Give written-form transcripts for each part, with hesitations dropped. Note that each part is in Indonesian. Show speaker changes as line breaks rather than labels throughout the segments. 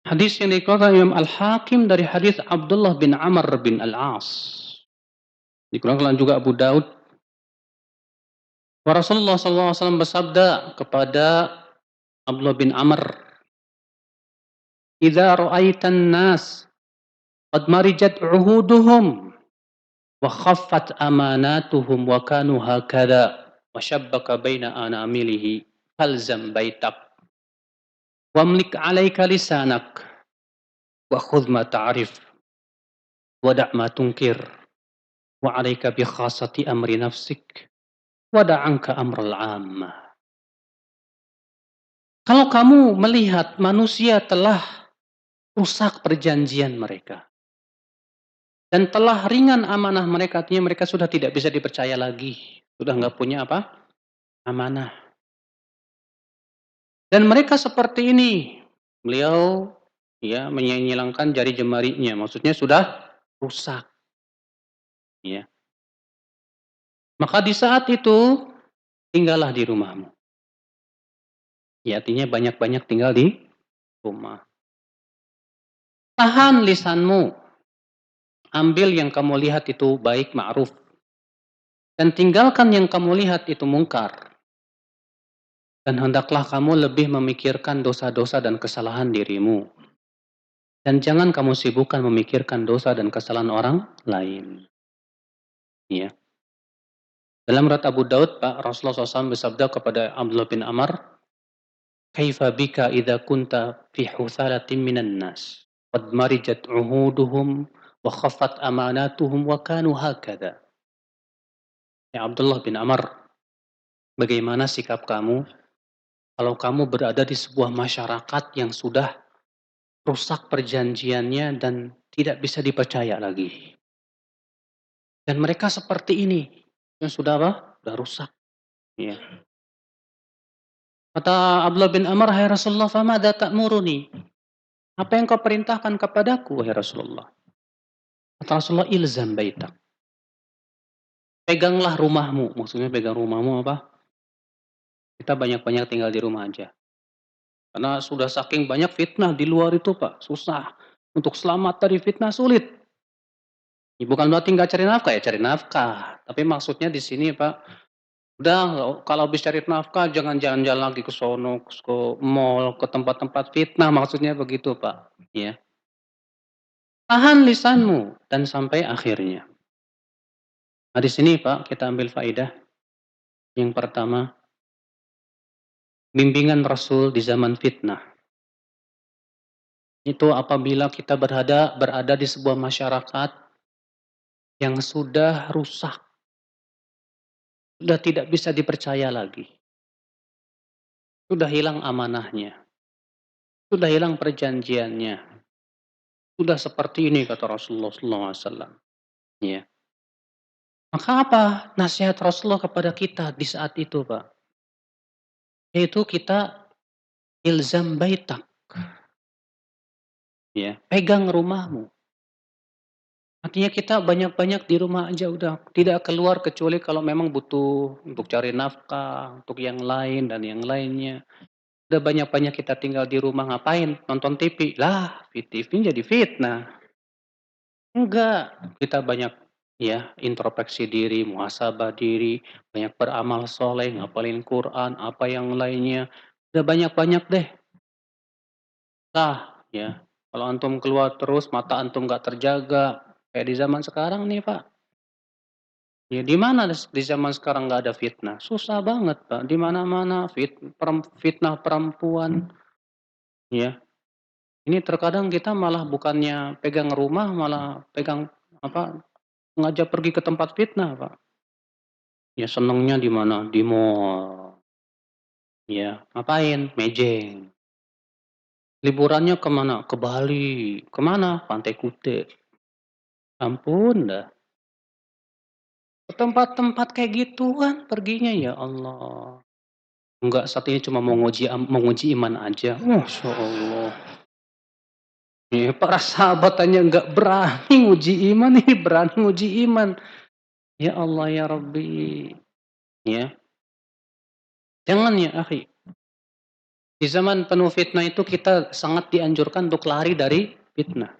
Hadis yang dikeluarkan Imam Al-Hakim dari hadis Abdullah bin Amr bin Al-As. Dikeluarkan juga Abu Daud. Wa Rasulullah SAW bersabda kepada Abdullah bin Amr, "Idza ra'aitan nas qad marijat 'uhuduhum wa khaffat amanatuhum wa kanu hakadha wa shabbaka baina anamilihi falzam baitak wamlik 'alaika lisanak wa khudh ma ta'rif wa da' ma tunkir wa 'alaika bi khassati amri nafsik wa da' anka amral 'ammah." Kalau kamu melihat manusia telah rusak perjanjian mereka dan telah ringan amanah mereka, artinya mereka sudah tidak bisa dipercaya lagi, sudah nggak punya apa? Amanah. Dan mereka seperti ini, beliau ya menyilangkan jari jemarinya, maksudnya sudah rusak, ya. Maka di saat itu tinggallah di rumahmu. Ya, artinya banyak-banyak tinggal di rumah. Tahan lisanmu, ambil yang kamu lihat itu baik ma'ruf dan tinggalkan yang kamu lihat itu mungkar. Dan hendaklah kamu lebih memikirkan dosa-dosa dan kesalahan dirimu. Dan jangan kamu sibukkan memikirkan dosa dan kesalahan orang lain. Ya. Dalam riwayat Abu Daud, Pak, Rasulullah SAW bersabda kepada Abdullah bin Amr, "Kaifa bika idza kunta fi huthalatin minan nas, qad marijat uhuduhum wa khaffat amanatuhum wa kanu hakadha." Ya Abdullah bin Amr, bagaimana sikap kamu kalau kamu berada di sebuah masyarakat yang sudah rusak perjanjiannya dan tidak bisa dipercaya lagi. Dan mereka seperti ini, yang sudah apa? Sudah rusak. Ya. Kata Abdullah bin Amr, "Hai Rasulullah, famadza ta'muruni?" Apa yang kau perintahkan kepadaku, wahai Rasulullah? Kata Rasulullah, "Ilzam baitak." Peganglah rumahmu. Maksudnya pegang rumahmu apa? Kita banyak-banyak tinggal di rumah aja. Karena sudah saking banyak fitnah di luar itu, Pak. Susah. Untuk selamat dari fitnah sulit. Ya, bukan berarti nggak cari nafkah, ya cari nafkah. Tapi maksudnya di sini, Pak, udah kalau habis cari nafkah jangan jalan-jalan lagi ke sono, ke mall, ke tempat-tempat fitnah, maksudnya begitu, Pak. Ya. Tahan lisanmu dan sampai akhirnya. Nah, di sini, Pak, kita ambil faedah. Yang pertama, bimbingan Rasul di zaman fitnah. Itu apabila kita berada di sebuah masyarakat yang sudah rusak, sudah tidak bisa dipercaya lagi, sudah hilang amanahnya, sudah hilang perjanjiannya, sudah seperti ini kata Rasulullah SAW. Ya. Maka apa nasihat Rasulullah kepada kita di saat itu, Pak? Yaitu kita ilzam baitak, ya, pegang rumahmu. Artinya kita banyak-banyak di rumah aja udah, tidak keluar kecuali kalau memang butuh untuk cari nafkah, untuk yang lain dan yang lainnya. Udah banyak-banyak kita tinggal di rumah ngapain? Nonton TV. Lah, TV jadi fitnah. Enggak, kita banyak ya introspeksi diri, muhasabah diri, banyak beramal soleh, ngapalin Quran, apa yang lainnya. Udah banyak-banyak deh. Lah, ya. Kalau antum keluar terus, mata antum nggak terjaga, kayak di zaman sekarang nih, Pak. Ya di mana di zaman sekarang nggak ada fitnah? Susah banget, Pak. Di mana-mana fitnah perempuan, ya. Ini terkadang kita malah bukannya pegang rumah, malah pegang apa, ngajak pergi ke tempat fitnah, Pak. Ya senengnya di mana? Di mall. Ya, ngapain? Mejeng. Liburannya kemana? Ke Bali. Kemana? Pantai Kute. Ampun dah. Ke tempat-tempat kayak gituan perginya, ya Allah. Enggak, saat ini cuma mau nguji iman aja. Masya Allah. Ya, para sahabat tanya nggak berani nguji iman, ini berani nguji iman. Ya Allah ya Rabbi. Ya. Jangan ya akhi. Di zaman penuh fitnah itu kita sangat dianjurkan untuk lari dari fitnah.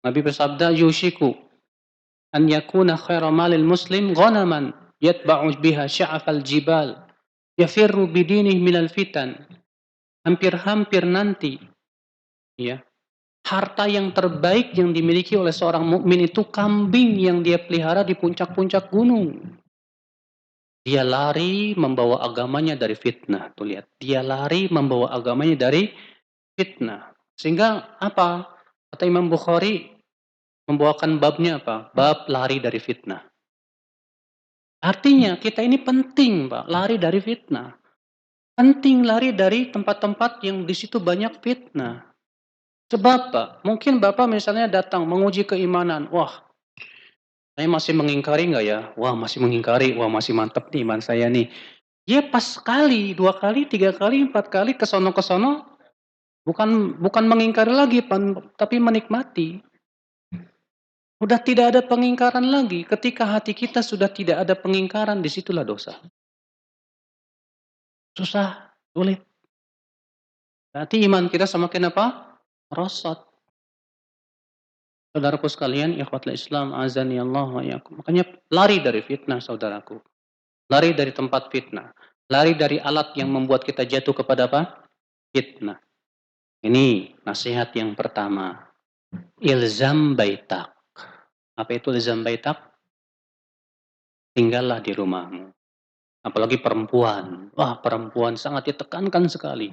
Nabi bersabda, "Yushiku an yakuna khaira malil muslim ghanaman yatba'u biha sya'afal jibal yafirru bidinihi minal fitan." Hampir-hampir nanti, ya, harta yang terbaik yang dimiliki oleh seorang mukmin itu kambing yang dia pelihara di puncak-puncak gunung. Dia lari membawa agamanya dari fitnah. Tuh lihat, dia lari membawa agamanya dari fitnah. Sehingga apa? Kata Imam Bukhari membawakan babnya apa? Bab lari dari fitnah. Artinya kita ini penting, Pak, lari dari fitnah. Penting lari dari tempat-tempat yang di situ banyak fitnah. Sebab Pak, mungkin Bapak misalnya datang menguji keimanan. Wah, saya masih mengingkari nggak ya? Wah, masih mengingkari. Wah, masih mantep nih iman saya nih. Ya pas sekali, 2 kali, 3 kali, 4 kali ke sono, bukan bukan mengingkari lagi, tapi menikmati. Udah tidak ada pengingkaran lagi. Ketika hati kita sudah tidak ada pengingkaran, disitulah dosa. Susah, sulit. Berarti iman kita semakin apa? Merosot. Saudaraku sekalian, ikhwatul Islam, azani Allah wa iyyakum. Makanya lari dari fitnah, saudaraku. Lari dari tempat fitnah. Lari dari alat yang membuat kita jatuh kepada apa? Fitnah. Ini nasihat yang pertama. Ilzam baitak. Apa itu ilzam baitak? Tinggallah di rumahmu. Apalagi perempuan. Wah, perempuan sangat ditekankan sekali.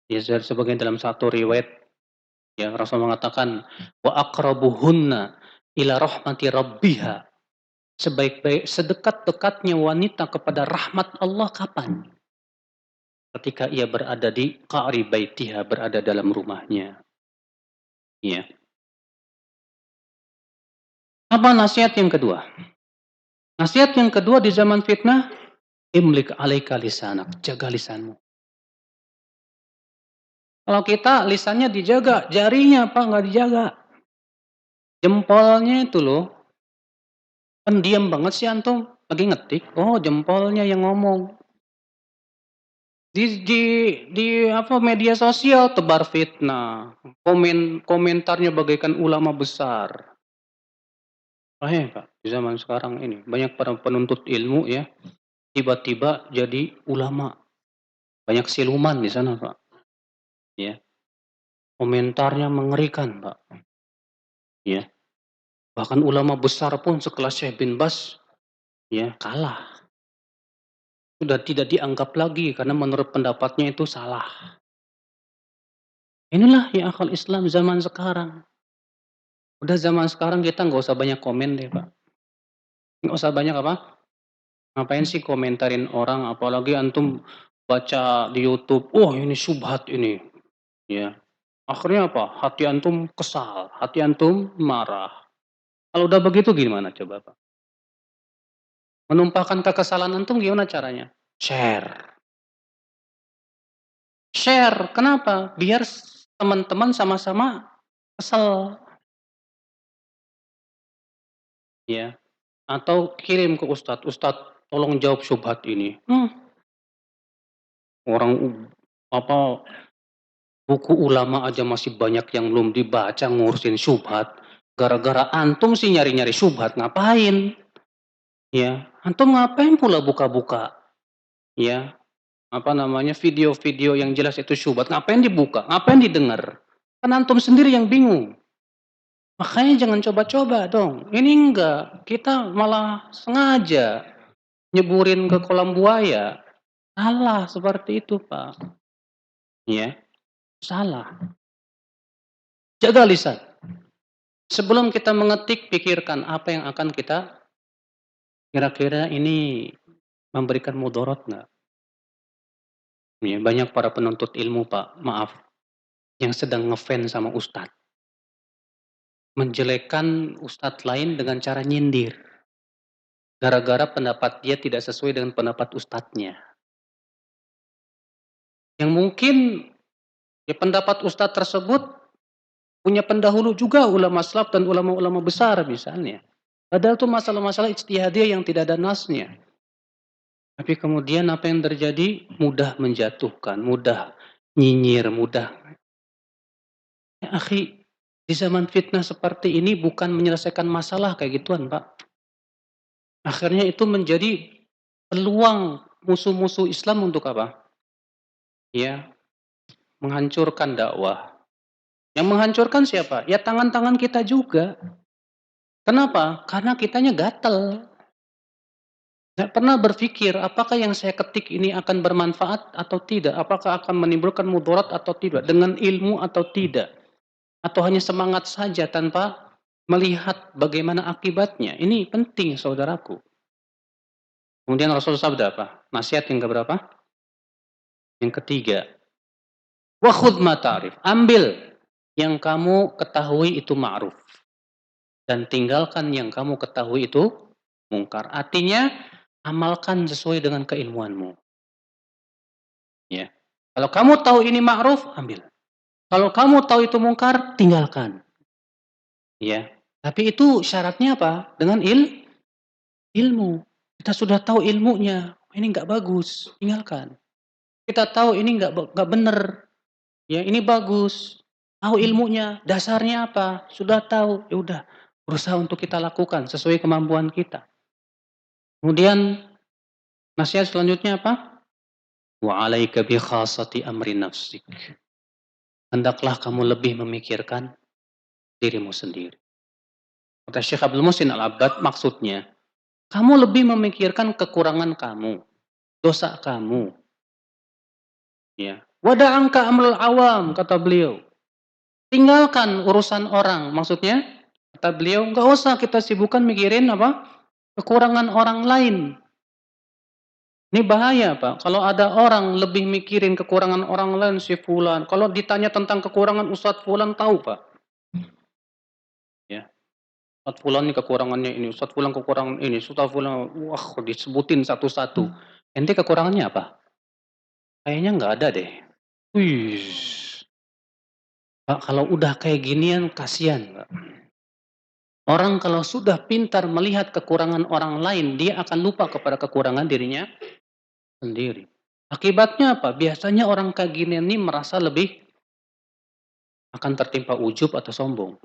Ya, sebagian dalam satu riwayat, ya, Rasul mengatakan, wa aqrabuhunna ila rahmati rabbiha. Sebaik-baik, sedekat-dekatnya wanita kepada rahmat Allah kapan? Ketika ia berada di qa'ri baitiha, berada dalam rumahnya. Ya. Apa nasihat yang kedua? Nasihat yang kedua di zaman fitnah, imlik alaika lisanak, jaga lisanmu. Kalau kita lisannya dijaga, jarinya apa nggak dijaga? Jempolnya itu loh, pendiam banget sih antum, lagi ngetik, oh jempolnya yang ngomong. Di apa media sosial tebar fitnah, komentarnya bagaikan ulama besar. Pak, di zaman sekarang ini banyak para penuntut ilmu ya, tiba-tiba jadi ulama. Banyak siluman di sana, Pak. Ya, komentarnya mengerikan, Pak. Ya, bahkan ulama besar pun sekelas Syekh bin Bas ya kalah. Sudah tidak dianggap lagi karena menurut pendapatnya itu salah. Inilah ya akal Islam zaman sekarang. Udah zaman sekarang kita nggak usah banyak komen deh, Pak. Nggak usah banyak apa? Ngapain sih komentarin orang, apalagi antum baca di YouTube, "Oh, ini syubhat ini." Ya. Akhirnya apa? Hati antum kesal, hati antum marah. Kalau udah begitu gimana coba, Pak? Menumpahkan kekesalan antum gimana caranya? Share. Share, kenapa? Biar teman-teman sama-sama kesel, ya. Atau kirim ke ustadz, "Ustadz, tolong jawab syubhat ini." Orang apa, buku ulama aja masih banyak yang belum dibaca ngurusin syubhat. Gara-gara antum sih nyari-nyari syubhat, ngapain? Ya, antum ngapain pula buka-buka, ya, apa namanya, video-video yang jelas itu syubhat, ngapain dibuka, ngapain didengar? Kan antum sendiri yang bingung. Makanya jangan coba-coba dong. Ini enggak, kita malah sengaja nyeburin ke kolam buaya. Salah seperti itu, Pak. Ya, salah. Jaga lisan. Sebelum kita mengetik, pikirkan apa yang akan kita kira-kira ini memberikan mudarat nggak? Ya, banyak para penuntut ilmu, Pak, maaf, yang sedang ngefans sama ustadz. Menjelekkan ustadz lain dengan cara nyindir. Gara-gara pendapat dia tidak sesuai dengan pendapat ustadznya. Yang mungkin ya pendapat ustadz tersebut punya pendahulu juga ulama salaf dan ulama-ulama besar misalnya. Padahal itu masalah-masalah ijtihadiyah yang tidak ada nasnya. Tapi kemudian apa yang terjadi? Mudah menjatuhkan, mudah nyinyir, mudah. Ya akhi, di zaman fitnah seperti ini bukan menyelesaikan masalah kayak gituan, Pak. Akhirnya itu menjadi peluang musuh-musuh Islam untuk apa? Ya, menghancurkan dakwah. Yang menghancurkan siapa? Ya tangan-tangan kita juga. Kenapa? Karena kitanya gatel. Nggak pernah berpikir apakah yang saya ketik ini akan bermanfaat atau tidak? Apakah akan menimbulkan mudarat atau tidak? Dengan ilmu atau tidak? Atau hanya semangat saja tanpa melihat bagaimana akibatnya? Ini penting saudaraku. Kemudian Rasul sabda apa? Nasihat yang keberapa? Yang ketiga. Wa khudh ma ta'rif. Ambil yang kamu ketahui itu ma'ruf. Dan tinggalkan yang kamu ketahui itu mungkar. Artinya, amalkan sesuai dengan keilmuanmu. Ya. Kalau kamu tahu ini ma'ruf, ambil. Kalau kamu tahu itu mungkar, tinggalkan. Ya. Tapi itu syaratnya apa? Dengan ilmu. Kita sudah tahu ilmunya. Ini nggak bagus, tinggalkan. Kita tahu ini nggak benar. Ya, ini bagus. Tahu ilmunya, dasarnya apa? Sudah tahu. Ya udah, berusaha untuk kita lakukan sesuai kemampuan kita. Kemudian nasihat selanjutnya apa? Wa 'alaika bi khassati amri nafsik. Hendaklah kamu lebih memikirkan dirimu sendiri. Kata Syekh Abdul Muhsin Al-Abbad, maksudnya, kamu lebih memikirkan kekurangan kamu, dosa kamu. Ya. Wada'anka amrul awam, kata beliau. Tinggalkan urusan orang, maksudnya, kata beliau, nggak usah kita sibukkan mikirin apa? Kekurangan orang lain. Ini bahaya, Pak. Kalau ada orang lebih mikirin kekurangan orang lain, si fulan. Kalau ditanya tentang kekurangan Ustadz fulan, tahu, Pak. Ya. Ustadz fulan ini kekurangannya ini, Ustadz fulan kekurangan ini, Ustadz fulan, wah disebutin satu-satu. Ente kekurangannya apa? Kayaknya nggak ada deh. Wih. Pak, kalau udah kayak ginian, kasihan, Pak. Orang kalau sudah pintar melihat kekurangan orang lain, dia akan lupa kepada kekurangan dirinya sendiri. Akibatnya apa? Biasanya orang kayak gini ini merasa lebih akan tertimpa ujub atau sombong.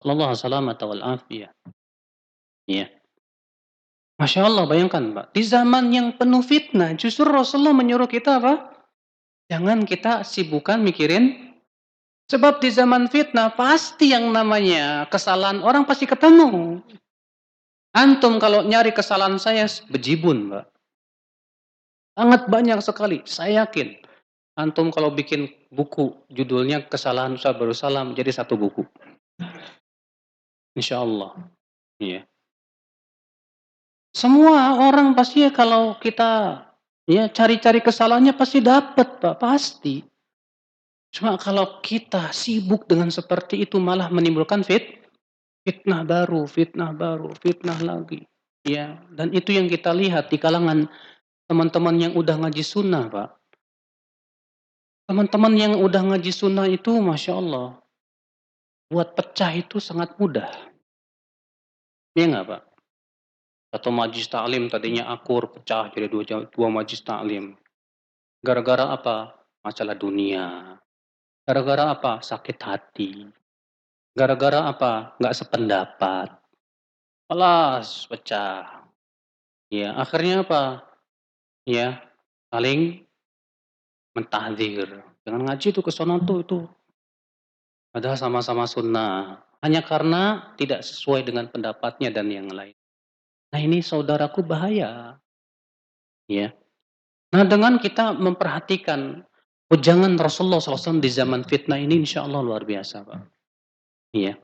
Allah salamata wal afiyah. Ya. Masya Allah, bayangkan Pak. Di zaman yang penuh fitnah, justru Rasulullah menyuruh kita apa? Jangan kita sibukkan mikirin. Sebab di zaman fitnah, pasti yang namanya kesalahan orang pasti ketemu. Antum kalau nyari kesalahan saya, bejibun Pak. Sangat banyak sekali, saya yakin. Antum kalau bikin buku, judulnya Kesalahan Ustaz Baru Salam, jadi satu buku. Insya Allah. Iya. Semua orang pasti ya kalau kita ya cari-cari kesalahannya pasti dapat Pak, pasti. Cuma kalau kita sibuk dengan seperti itu malah menimbulkan fitnah baru, fitnah baru, fitnah lagi. Ya, dan itu yang kita lihat di kalangan teman-teman yang udah ngaji sunnah Pak. Teman-teman yang udah ngaji sunnah itu Masya Allah, buat pecah itu sangat mudah. Iya nggak Pak? Atau majlis taklim tadinya akur, pecah jadi dua majlis taklim. Gara-gara apa? Masalah dunia. Gara-gara apa? Sakit hati. Gara-gara apa? Nggak sependapat. Alas, pecah. Ya, akhirnya apa? Ya, saling mentahdzir. Jangan ngaji tuh ke sono tuh itu. Padahal sama-sama sunnah. Hanya karena tidak sesuai dengan pendapatnya dan yang lain. Nah ini saudaraku bahaya. Ya. Nah dengan kita memperhatikan wejangan Rasulullah SAW di zaman fitnah ini insya Allah luar biasa Pak. Iya.